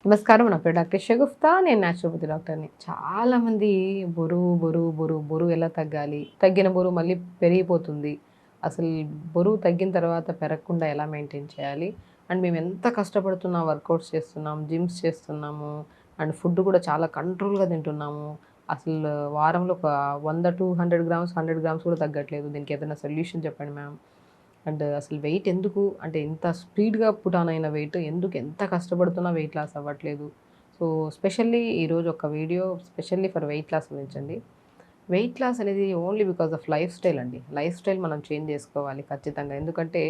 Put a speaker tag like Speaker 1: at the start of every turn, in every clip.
Speaker 1: నమస్కారం. నా పేరు డాక్టర్ షగుఫ్తా. నేను న్యాచురోపతి డాక్టర్ని. చాలామంది బరువు ఎలా తగ్గాలి? తగ్గిన బరువు మళ్ళీ పెరిగిపోతుంది. అసలు బరువు తగ్గిన తర్వాత పెరగకుండా ఎలా మెయింటైన్ చేయాలి? అండ్ మేము ఎంత కష్టపడుతున్నాం, వర్కౌట్స్ చేస్తున్నాం, జిమ్స్ చేస్తున్నాము, అండ్ ఫుడ్ కూడా చాలా కంట్రోల్‌గా తింటున్నాము. అసలు వారంలో ఒక 100, 200 గ్రామ్స్, 100 గ్రామ్స్ కూడా తగ్గట్లేదు. దీనికి ఏదైనా సొల్యూషన్ చెప్పండి మ్యామ్. అండ్ అసలు వెయిట్ ఎందుకు అంటే ఇంత స్పీడ్‌గా పుట్ ఆన్ అయిన వెయిట్ ఎందుకు ఎంత కష్టపడుతున్నా వెయిట్ లాస్ అవ్వట్లేదు. సో, స్పెషల్లీ ఈరోజు ఒక video specially for weight loss గురించండి. వెయిట్ లాస్ అనేది only because of life style అండి. లైఫ్ స్టైల్ మనం చేంజ్ చేసుకోవాలి ఖచ్చితంగా. ఎందుకంటే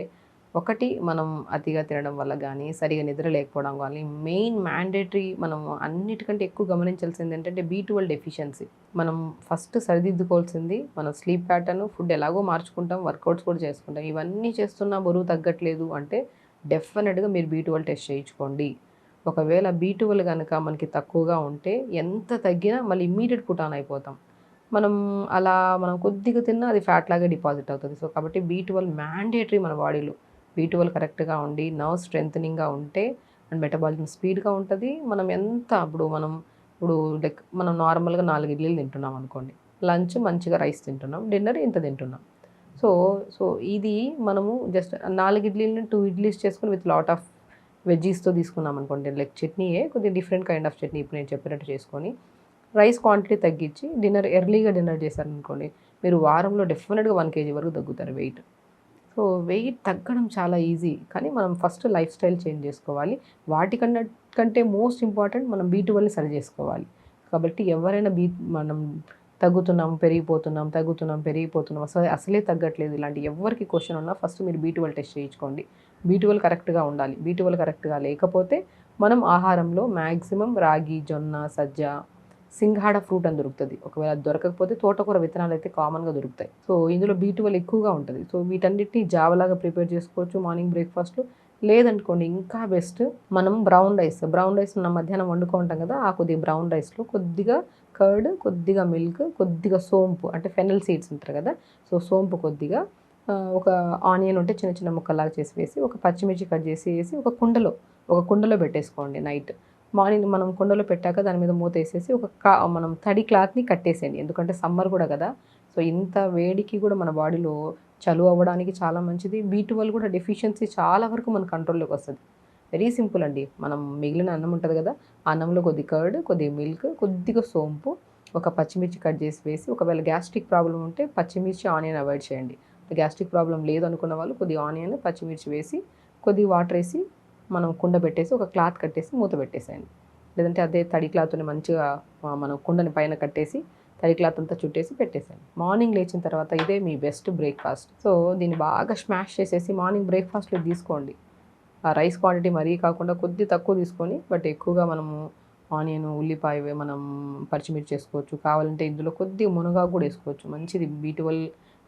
Speaker 1: ఒకటి మనం అతిగా తినడం వల్ల గానీ, సరిగ్గా నిద్ర లేకపోవడం గానీ, మెయిన్ మ్యాండేటరీ మనం అన్నిటికంటే ఎక్కువ గమనించాల్సింది ఏంటంటే బి12 డెఫిషియన్సీ. మనం ఫస్ట్ సరిదిద్దుకోవాల్సింది మన స్లీప్ ప్యాటర్న్, ఫుడ్ ఎలాగో మార్చుకుంటాం, వర్కౌట్స్ కూడా చేసుకుంటాం. ఇవన్నీ చేస్తున్నా బరువు తగ్గట్లేదు అంటే డెఫినెట్‌గా మీరు బి12 టెస్ట్ చేయించుకోండి. ఒకవేళ బి12 గనక మనకి తక్కువగా ఉంటే ఎంత తగ్గినా మళ్ళీ ఇమ్మీడియేట్ పుట్ ఆన్ అయిపోతాం. మనం మనం కొద్దిగా తిన్నా అది ఫ్యాట్ లాగా డిపాజిట్ అవుతది. సో, కాబట్టి బి12 మ్యాండేటరీ మన బాడీలో. బి12 కరెక్ట్‌గా ఉండి, నర్వ్ స్ట్రెంథెనింగ్‌గా ఉంటే అండ్ మెటబాలిజం స్పీడ్‌గా ఉంటది. మనం ఎంత ఇప్పుడు లైక్ మనం నార్మల్‌గా 4 ఇడ్లీలు తింటున్నాం అనుకోండి. లంచ్ మంచిగా రైస్ తింటున్నాం. డిన్నర్ ఇంత తింటున్నాం. సో, సో ఇది మనము జస్ట్ 4 ఇడ్లీలని 2 ఇడ్లీస్ చేసుకొని విత్ లాట్ ఆఫ్ వెజ్జీస్‌తో తీసుకున్నాం అనుకోండి. లైక్ చట్నీయే కొద్దిగా డిఫరెంట్ కైండ్ ఆఫ్ చట్నీ ఇప్పుడు నేను చెప్పినట్టు చేసుకొని రైస్ క్వాంటిటీ తగ్గించి ఎర్లీగా డిన్నర్ చేశారనుకోండి, మీరు వారంలో డెఫినెట్‌గా 1 కేజీ వరకు తగ్గుతారు వెయిట్. సో, వెయిట్ తగ్గడం చాలా ఈజీ. కానీ మనం ఫస్ట్ లైఫ్ స్టైల్ చేంజ్ చేసుకోవాలి. కంటే మోస్ట్ ఇంపార్టెంట్ మనం బి12ని సరి చేసుకోవాలి. కాబట్టి ఎవరైనా మనం తగ్గుతున్నాం, పెరిగిపోతున్నాం, తగ్గుతున్నాం, పెరిగిపోతున్నాం, అసలే తగ్గట్లేదు ఇలాంటి ఎవ్వరికి క్వెషన్ ఉన్నా ఫస్ట్ మీరు బి12 టెస్ట్ చేయించుకోండి. బి12 కరెక్ట్‌గా ఉండాలి. బి12 కరెక్ట్‌గా లేకపోతే మనం ఆహారంలో మాక్సిమం రాగి, జొన్న, సజ్జ, సింఘాడ ఫ్రూట్ అని దొరుకుతది. ఒకవేళ అది దొరకకపోతే తోటకూర విత్తనాలైతే కామన్‌గా దొరుకుతాయి. సో, ఇందులో బి12 ఎక్కువగా ఉంటది. సో, వీటన్నిటిని జావలాగా ప్రిపేర్ చేసుకోవచ్చు మార్నింగ్ బ్రేక్‌ఫాస్ట్‌లో. లేదనుకోండి ఇంకా బెస్ట్ మనం బ్రౌన్ రైస్ మనం మధ్యాహ్నం వండుకుంటాం కదా! ఆ కొద్దిగా బ్రౌన్ రైస్‌లో కొద్దిగా కర్డ్, కొద్దిగా మిల్క్, కొద్దిగా సోంపు అంటే ఫెన్నెల్ సీడ్స్ అంటారు కదా! సో, సోంపు కొద్దిగా ఒక ఆనియన్ ఉంటే చిన్న చిన్న ముక్కల్లాగా చేసి వేసి, ఒక పచ్చిమిర్చి కట్ చేసి ఏసి ఒక కుండలో పెట్టేసుకోండి నైట్. మార్నింగ్ మనం కుండలో పెట్టాక దాని మీద మూతేసేసి మనం తడి క్లాత్‌ని కట్టేసేయండి. ఎందుకంటే సమ్మర్ కూడా కదా! సో, ఇంత వేడికి కూడా మన బాడీలో చలువ అవ్వడానికి చాలా మంచిది. బి12 కూడా డెఫిషియన్సీ చాలా వరకు మన కంట్రోల్‌లోకి వస్తది. వెరీ సింపుల్ అండి. మనం మిగిలిన అన్నం ఉంటది కదా! ఆ అన్నంలో కొద్దిగా కర్డ్, కొద్దిగా మిల్క్, కొద్దిగా సోంపు, ఒక పచ్చిమిర్చి కట్ చేసి వేసి, ఒకవేళ గ్యాస్ట్రిక్ ప్రాబ్లమ్ ఉంటే పచ్చిమిర్చి, ఆనియన్ అవాయిడ్ చేయండి. గ్యాస్ట్రిక్ ప్రాబ్లమ్ లేదనుకున్న వాళ్ళు కొద్దిగా ఆనియన్, పచ్చిమిర్చి వేసి, కొద్దిగా వాటర్ ఏసి మనం కుండ పెట్టేసి ఒక క్లాత్ కట్టేసి మూత పెట్టేసేయండి. లేదంటే అదే తడి క్లాత్‌తోని మంచిగా మనం కుండని పైన కట్టేసి తడి క్లాత్ అంతా చుట్టేసి పెట్టేసేయండి. మార్నింగ్ లేచిన తర్వాత ఇదే మీ బెస్ట్ బ్రేక్‌ఫాస్ట్. సో, దీన్ని బాగా స్మాష్ చేసేసి మార్నింగ్ బ్రేక్‌ఫాస్ట్‌లో ఇది తీసుకోండి. ఆ రైస్ క్వాంటిటీ మరీ కాకుండా తక్కువ తీసుకొని బట్ ఎక్కువగా మనము ఆనియన్, ఉల్లిపాయ మనం పచ్చిమిర్చి ఏసుకోవచ్చు. కావాలంటే ఇందులో కొద్దిగా మునగాకు కూడా ఏసుకోవచ్చు. మంచిది బి12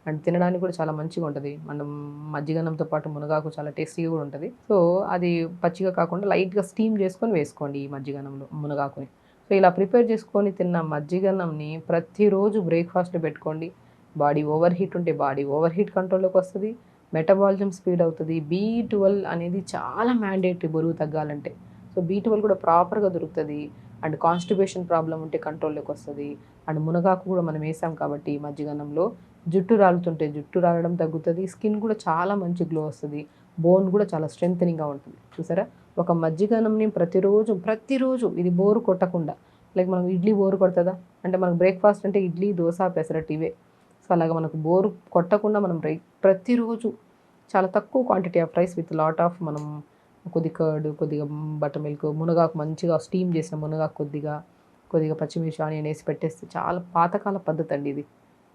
Speaker 1: అండ్ తినడానికి కూడా చాలా మంచిగా ఉంటది. మనం మజ్జిగన్నంతో పాటు మునగాకు చాలా టేస్టీగా కూడా ఉంటది. సో, అది పచ్చిగా కాకుండా లైట్‌గా స్టీమ్ చేసుకొని వేసుకోండి ఈ మజ్జిగన్నంలో మునగాకుని. సో, ఇలా ప్రిపేర్ చేసుకొని తిన్న మజ్జిగన్నంని ప్రతిరోజు బ్రేక్‌ఫాస్ట్‌లో పెట్టుకోండి. బాడీ ఓవర్ హీట్ కంట్రోల్‌లోకి వస్తది. మెటబాలిజం స్పీడ్ అవుతది. బి12 అనేది చాలా మ్యాండేటరీ బరువు తగ్గాలంటే. సో, బి12 కూడా ప్రాపర్‌గా దొరుకుతది. అండ్ కాన్‌స్టిపేషన్ ప్రాబ్లమ్ ఉంటే కంట్రోల్‌లోకి వస్తది. అండ్ మునగాకు కూడా మనం ఏసాం కాబట్టి మజ్జిగన్నంలో జుట్టు రాలుతుంటే జుట్టు రాలడం తగ్గుతది. స్కిన్ కూడా చాలా మంచి గ్లో వస్తది. బోన్ కూడా చాలా స్ట్రెంథెనింగ్‌గా ఉంటుంది. చూసారా? ఒక మజ్జిగన్నంని ప్రతిరోజు ఇది బోర్ కొట్టకుండా లైక్ మనం ఇడ్లీ బోర్ కొడతదా? అంటే మనకు బ్రేక్‌ఫాస్ట్ అంటే ఇడ్లీ, దోస, పెసరట్టు ఇవే. సో, అలాగా మనకు బోర్ కొట్టకుండా మనం ప్రతిరోజు చాలా తక్కువ quantity of rice with lot of మనం కొద్దిగా కర్డ్, కొద్దిగా బటర్ మిల్క్, మునగాకు మంచిగా స్టీమ్ చేసిన మునగాకు కొద్దిగా పచ్చిమిర్చి, ఆనియన్ ఏసి పెట్టేస్తే చాలా పాతకాల పద్ధతండి ఇది.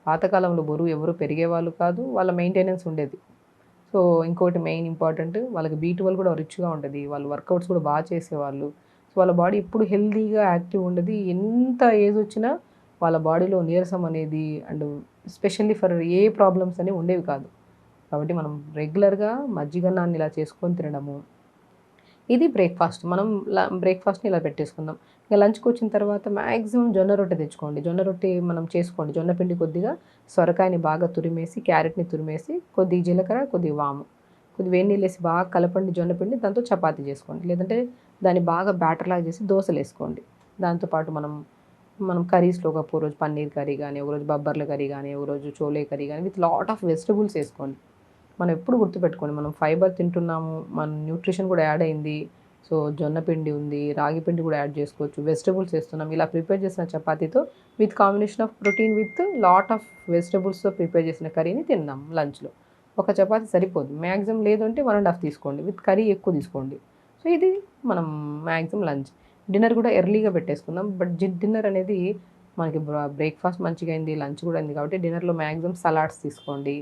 Speaker 1: పాతకాలంలో బరువు ఎవరు పెరిగేవాళ్ళు కాదు. వాళ్ళ మెయింటెనెన్స్ ఉండేది. సో, ఇంకోటి మెయిన్ ఇంపార్టెంట్ వాళ్ళకి బి12 కూడా రిచ్‌గా ఉంటది. వాళ్ళు వర్కౌట్స్ కూడా చేసేవాళ్ళు. సో, వాళ్ళ బాడీ ఎప్పుడు హెల్తీగా, యాక్టివ్ ఉండేది. ఎంత ఏజ్ వచ్చినా వాళ్ళ బాడీలో నీరసం అనేది and especially for a problems అనేవి ఉండేవి కాదు. కాబట్టి మనం రెగ్యులర్‌గా మజ్జిగన్నాన్ని ఇలా చేసుకొని తినడము. ఇది బ్రేక్‌ఫాస్ట్. మనం బ్రేక్‌ఫాస్ట్‌ని ఇలా పెట్టేసుకుందాం. ఇక లంచ్‌కొచ్చిన తర్వాత మాక్సిమం జొన్న రొట్టె తెచ్చుకోండి. జొన్న రొట్టె మనం చేసుకోండి. జొన్న పిండి కొద్దిగా సొరకాయని బాగా తురిమేసి, క్యారెట్‌ని తురిమేసి, కొద్దిగా జీలకర్ర, కొద్దిగా వాము, కొద్ది వేడి నీళ్ళు వేసి బాగా కలపండి జొన్న పిండి, దాంతో చపాతీ చేసుకోండి. లేదంటే దాన్ని బాగా బ్యాటర్లాగా చేసి దోశలు వేసుకోండి. దాంతోపాటు మనం కర్రీస్లో ఒక రోజు పన్నీర్ కర్రీ కానీ, ఒకరోజు బబ్బర్ల కర్రీ కానీ, ఒకరోజు చోలే కర్రీ కానీ విత్ లాట్ ఆఫ్ వెజిటబుల్స్ వేసుకోండి. మనం ఎప్పుడు గుర్తుపెట్టుకోండి, మనం ఫైబర్ తింటున్నాము, మన న్యూట్రిషన్ కూడా యాడ్ అయింది. సో జొన్న పిండి ఉంది, రాగి పిండి కూడా యాడ్ చేసుకోవచ్చు, వెజిటబుల్స్ వేస్తున్నాం. ఇలా ప్రిపేర్ చేసిన చపాతీతో with combination of protein with lot of వెజిటబుల్స్తో ప్రిపేర్ చేసిన కర్రీని తిందాం లంచ్లో. ఒక చపాతీ సరిపోదు, మ్యాక్సిమం లేదు అంటే 1.5 తీసుకోండి, విత్ కర్రీ ఎక్కువ తీసుకోండి. సో ఇది మనం మ్యాక్సిమం లంచ్. డిన్నర్ కూడా ఎర్లీగా పెట్టేసుకుందాం. బట్ డిన్నర్ అనేది మనకి బ్రేక్ఫాస్ట్ మంచిగా అయింది, లంచ్ కూడా అయింది కాబట్టి డిన్నర్లో మ్యాక్సిమం సలాడ్స్ తీసుకోండి.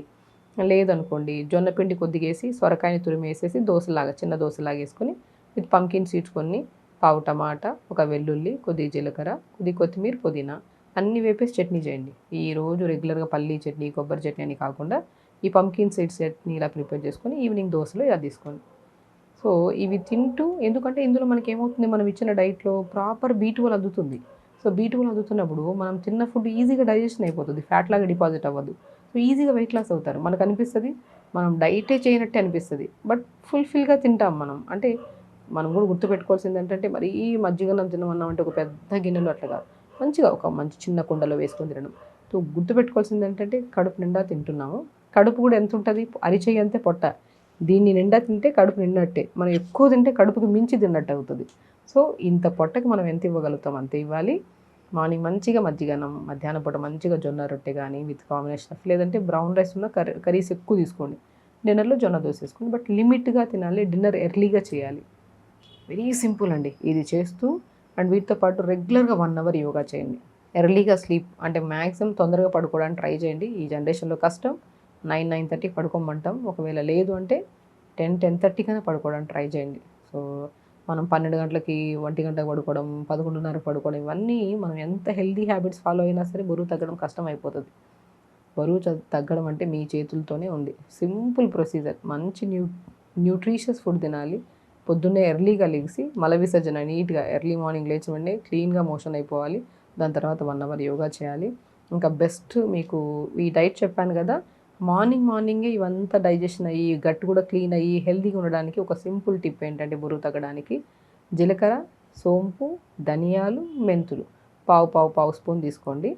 Speaker 1: లేదనుకోండి జొన్న పిండి కొద్దిగా వేసి సొరకాయని తురిమేసేసి దోశలాగా చిన్న దోశలాగా వేసుకొని విత్ పంకిన్ సీడ్స్ కొన్ని, పావు టమాటా, ఒక వెల్లుల్లి, కొద్దిగా జీలకర్ర, కొద్దిగా కొత్తిమీర, పుదీనా అన్నీ వేపేసి చట్నీ చేయండి. ఈరోజు రెగ్యులర్గా పల్లీ చట్నీ, కొబ్బరి చట్నీ అని కాకుండా ఈ పంకిన్ సీడ్స్ చట్నీ ఇలా ప్రిపేర్ చేసుకొని ఈవినింగ్ దోశలో ఇలా తీసుకోండి. సో ఇవి తింటూ, ఎందుకంటే ఇందులో మనకి ఏమవుతుంది, మనం ఇచ్చిన డైట్లో ప్రాపర్ B12 అందుతుంది. సో B12 అందుతున్నప్పుడు మనం తిన్న ఫుడ్ ఈజీగా డైజెషన్ అయిపోతుంది, ఫ్యాట్ లాగా డిపాజిట్ అవ్వదు. సో ఈజీగా వెయిట్ లాస్ అవుతారు. మనకు అనిపిస్తుంది మనం డైటే చేయనట్టే అనిపిస్తుంది, బట్ ఫుల్ఫిల్గా తింటాం మనం. అంటే మనం కూడా గుర్తుపెట్టుకోవాల్సింది ఏంటంటే, మరీ మజ్జిగన్నం తినమన్నాం అంటే ఒక పెద్ద గిన్నెలో అట్లా కాదు, మంచిగా ఒక మంచి చిన్న కుండలో వేసుకొని తినడం. సో గుర్తుపెట్టుకోవాల్సింది ఏంటంటే కడుపు నిండా తింటున్నాము. కడుపు కూడా ఎంత ఉంటుంది, అరిచేయి అంతే పొట్ట. దీన్ని నిండా తింటే కడుపు నిండట్టే, మనం ఎక్కువ తింటే కడుపుకి మించి తిన్నట్టు అవుతుంది. సో ఇంత పొట్టకి మనం ఎంత ఇవ్వగలుగుతాం అంతే ఇవ్వాలి. మార్నింగ్ మంచిగా మజ్జిగన్నం, మధ్యాహ్నం పూట మంచిగా జొన్న రొట్టె కానీ విత్ కాంబినేషన్ ఆఫ్, లేదంటే బ్రౌన్ రైస్ ఉన్న కర్రీస్ ఎక్కువ తీసుకోండి. డిన్నర్లో జొన్న దోశ వేసుకోండి, బట్ లిమిట్గా తినాలి. డిన్నర్ ఎర్లీగా చేయాలి. వెరీ సింపుల్ అండి. ఇది చేస్తూ అండ్ వీటితో పాటు రెగ్యులర్గా 1 అవర్ యోగా చేయండి. ఎర్లీగా స్లీప్ అంటే మ్యాక్సిమం తొందరగా పడుకోవడానికి ట్రై చేయండి. ఈ జనరేషన్లో కష్టం, 9-9:30 పడుకోమంటాం. ఒకవేళ లేదు అంటే 10-10:30 కన్నా పడుకోవడానికి ట్రై చేయండి. సో మనం 12 గంటలకి 1 గంటకు పడుకోవడం, 11:30 పడుకోవడం, ఇవన్నీ మనం ఎంత హెల్దీ హ్యాబిట్స్ ఫాలో అయినా సరే బరువు తగ్గడం కష్టం అయిపోతుంది. బరువు తగ్గడం అంటే మీ చేతులతోనే ఉంది. Simple procedure. మంచి న్యూట్రిషియస్ ఫుడ్ తినాలి. పొద్దున్నే ఎర్లీగా లెగిసి మల విసర్జన నీట్గా ఎర్లీ మార్నింగ్ లేచిన వెంటనే క్లీన్గా మోషన్ అయిపోవాలి. దాని తర్వాత 1 అవర్ యోగా చేయాలి. ఇంకా బెస్ట్ మీకు ఈ డైట్ చెప్పాను కదా, మార్నింగే ఇవంతా డైజెషన్ అయ్యి గట్ కూడా క్లీన్ అయ్యి హెల్తీగా ఉండడానికి ఒక సింపుల్ టిప్ ఏంటంటే బరువు తగ్గడానికి, జీలకర్ర, సోంపు, ధనియాలు, మెంతులు పావు స్పూన్ తీసుకోండి.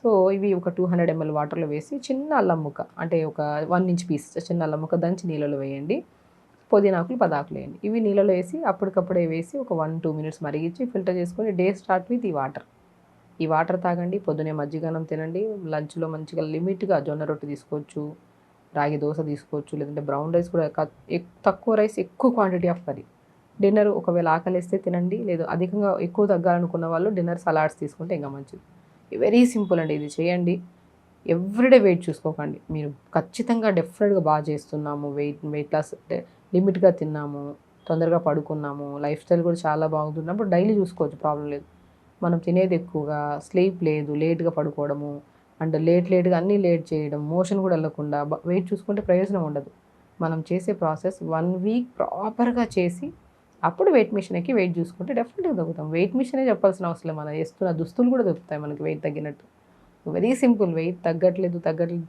Speaker 1: సో ఇవి ఒక 200 ml వాటర్లో వేసి చిన్న అల్లం ముక్క, అంటే ఒక 1 ఇంచ్ పీస్ చిన్న అల్లం ముక్క దంచి నీళ్ళలో వేయండి. పుదీనాకులు 10 ఆకులు వేయండి. ఇవి నీళ్ళలో వేసి అప్పటికప్పుడే వేసి ఒక 1-2 మినిట్స్ మరిగించి ఫిల్టర్ చేసుకొని డే స్టార్ట్ విత్ ఈ వాటర్ తాగండి. పొద్దునే మజ్జిగన్నం తినండి. లంచ్లో మంచిగా లిమిట్గా జొన్న రొట్టె తీసుకోవచ్చు, రాగి దోశ తీసుకోవచ్చు, లేదంటే బ్రౌన్ రైస్ కూడా తక్కువ రైస్ ఎక్కువ క్వాంటిటీ ఆఫ్ కర్రీ. డిన్నర్ ఒకవేళ ఆకలిస్తే తినండి, లేదు అధికంగా ఎక్కువ తగ్గాలనుకున్న వాళ్ళు డిన్నర్ సలాడ్స్ తీసుకుంటే ఇంకా మంచిది. వెరీ సింపుల్ అండి, ఇది చేయండి. ఎవ్రీడే వెయిట్ చూసుకోకండి. మీరు ఖచ్చితంగా డెఫినెట్గా బాగా చేస్తున్నాము, వెయిట్ లాస్ అంటే లిమిట్గా తిన్నాము, తొందరగా పడుకున్నాము, లైఫ్ స్టైల్ కూడా చాలా బాగుంటున్నప్పుడు డైలీ చూసుకోవచ్చు, ప్రాబ్లం లేదు. మనం తినేది ఎక్కువగా, స్లీప్ లేదు, లేట్గా పడుకోవడము అండ్ లేట్గా అన్నీ లేట్ చేయడం, మోషన్ కూడా వెళ్ళకుండా వెయిట్ చూసుకుంటే ప్రయోజనం ఉండదు. మనం చేసే ప్రాసెస్ 1 వీక్ ప్రాపర్గా చేసి అప్పుడు వెయిట్ మిషన్ ఎక్కి వెయిట్ చూసుకుంటే డెఫినెట్గా తగ్గుతాం. వెయిట్ మిషనే చెప్పాల్సిన అవసరం లేదు, మనం వేస్తున్న దుస్తులు కూడా దొరుకుతాయి మనకి వెయిట్ తగ్గినట్టు. Very simple. వెయిట్ తగ్గట్లేదు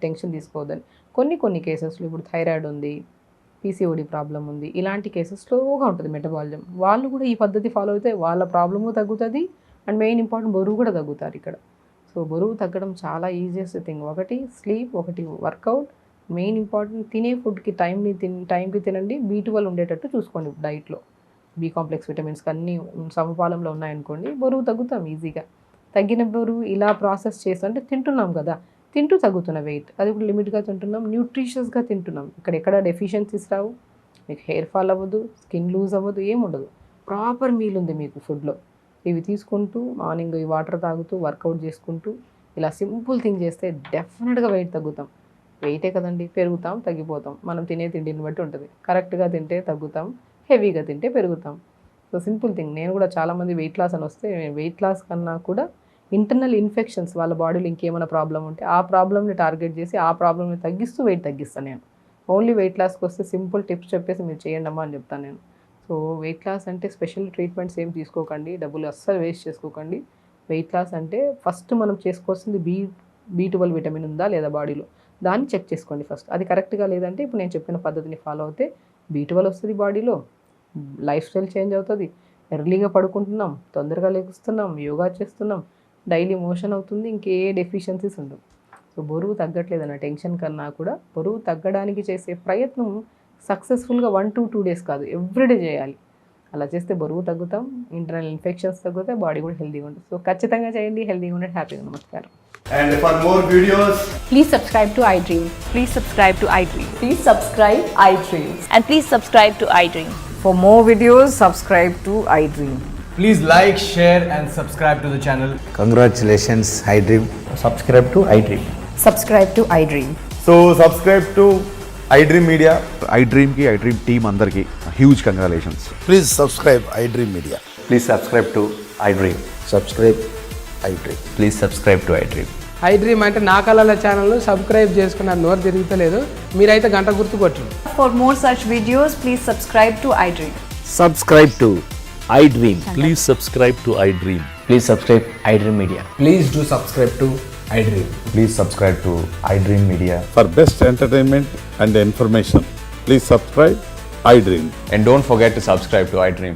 Speaker 1: టెన్షన్ తీసుకోవద్దని. కొన్ని కేసెస్లో ఇప్పుడు థైరాయిడ్ ఉంది, పీసీఓడి ప్రాబ్లం ఉంది, ఇలాంటి కేసెస్ స్లోగా ఉంటుంది మెటబాలిజం. వాళ్ళు కూడా ఈ పద్ధతి ఫాలో అయితే వాళ్ళ ప్రాబ్లము తగ్గుతుంది అండ్ మెయిన్ ఇంపార్టెంట్ బరువు కూడా తగ్గుతారు ఇక్కడ. సో బరువు తగ్గడం చాలా ఈజియెస్ట్ థింగ్. ఒకటి స్లీప్, ఒకటి వర్కౌట్, మెయిన్ ఇంపార్టెంట్ తినే ఫుడ్కి టైంకి తినండి. B12 ఉండేటట్టు చూసుకోండి డైట్లో. బి కాంప్లెక్స్ విటమిన్స్ అన్నీ సమపాలంలో ఉన్నాయనుకోండి, బరువు తగ్గుతాం ఈజీగా. తగ్గిన బరువు ఇలా ప్రాసెస్ చేస్తుంటే తింటున్నాం కదా, తింటూ తగ్గుతున్న వెయిట్, అది కూడా లిమిట్గా తింటున్నాం, న్యూట్రిషియస్గా తింటున్నాం. ఇక్కడ ఎక్కడ డెఫిషియన్సీస్ రావు, మీకు హెయిర్ ఫాల్ అవ్వదు, స్కిన్ లూజ్ అవ్వదు, ఏముండదు. ప్రాపర్ మీల్ ఉంది మీకు ఫుడ్లో. ఇవి తీసుకుంటూ మార్నింగ్ ఈ వాటర్ తాగుతూ వర్కౌట్ చేసుకుంటూ ఇలా సింపుల్ థింగ్ చేస్తే డెఫినెట్గా వెయిట్ తగ్గుతాం. వెయిటే కదండి, పెరుగుతాం తగ్గిపోతాం, మనం తినే తిండిని బట్టి ఉంటుంది. కరెక్ట్గా తింటే తగ్గుతాం, హెవీగా తింటే పెరుగుతాం. So simple thing. నేను కూడా చాలామంది వెయిట్ లాస్ అని వస్తే, వెయిట్ లాస్ కన్నా కూడా ఇంటర్నల్ ఇన్ఫెక్షన్స్, వాళ్ళ బాడీలో ఇంకేమైనా ప్రాబ్లం ఉంటే ఆ ప్రాబ్లమ్ని టార్గెట్ చేసి ఆ ప్రాబ్లమ్ని తగ్గిస్తూ వెయిట్ తగ్గిస్తాను నేను. ఓన్లీ వెయిట్ లాస్కి వస్తే సింపుల్ టిప్స్ చెప్పేసి మీరు చేయండి అమ్మా అని చెప్తాను నేను. సో వెయిట్ లాస్ అంటే స్పెషల్ ట్రీట్మెంట్స్ ఏం తీసుకోకండి, డబ్బులు అస్సలు వేస్ట్ చేసుకోకండి. వెయిట్ లాస్ అంటే ఫస్ట్ మనం చేసుకోవాల్సింది B12 విటమిన్ ఉందా లేదా బాడీలో, దాన్ని చెక్ చేసుకోండి ఫస్ట్. అది కరెక్ట్గా లేదంటే ఇప్పుడు నేను చెప్పిన పద్ధతిని ఫాలో అవుతే B12 వస్తుంది బాడీలో, లైఫ్ స్టైల్ చేంజ్ అవుతుంది, ఎర్లీగా పడుకుంటున్నాం, తొందరగా లెగుస్తున్నాం, యోగా చేస్తున్నాం, డైలీ మోషన్ అవుతుంది, ఇంకే డెఫిషియన్సీస్ ఉండవు. సో బరువు తగ్గట్లేదన్న టెన్షన్ కన్నా కూడా బరువు తగ్గడానికి చేసే ప్రయత్నం సక్సెస్ఫుల్గా 1 to 2 days కాదు, ఎవ్రీడే చేయాలి. అలా చేస్తే బరువు తగ్గుతాం, ఇంటర్నల్ ఇన్ఫెక్షన్స్ తగ్గుతాయి, బాడీ కూడా హెల్తీగా ఉంటుంది. సో ఖచ్చితంగా చేయండి, హెల్తీగా ఉండండి, హ్యాపీగా. నమస్కారం.
Speaker 2: And for more videos,
Speaker 3: Please subscribe to iDream.
Speaker 4: Please subscribe to iDream.
Speaker 3: Please subscribe iDream.
Speaker 4: And please subscribe to iDream.
Speaker 3: For more videos, subscribe to iDream.
Speaker 5: Please like, share and subscribe to the channel.
Speaker 6: Congratulations, iDream.
Speaker 7: Subscribe to iDream.
Speaker 3: Subscribe to iDream.
Speaker 2: so subscribe to iDream Media.
Speaker 8: iDream की iDream team अंदर की huge congratulations.
Speaker 6: Please subscribe iDream Media.
Speaker 7: Please subscribe to iDream.
Speaker 6: Subscribe iDream.
Speaker 7: Please subscribe to iDream.
Speaker 9: iDream అంటే నా కళల channel subscribe చేసుకున్నారు, నోరు తిరుగుతలేదు, మీరైతే గంట గుర్తు కొట్టండి.
Speaker 4: For more such videos, please subscribe to iDream.
Speaker 10: Subscribe to iDream.
Speaker 11: Please subscribe to iDream.
Speaker 7: Please subscribe iDream Media.
Speaker 5: Please do subscribe to iDream.
Speaker 7: Please subscribe to iDream Media.
Speaker 8: For best entertainment and information, please subscribe iDream.
Speaker 7: And don't forget to subscribe to iDream.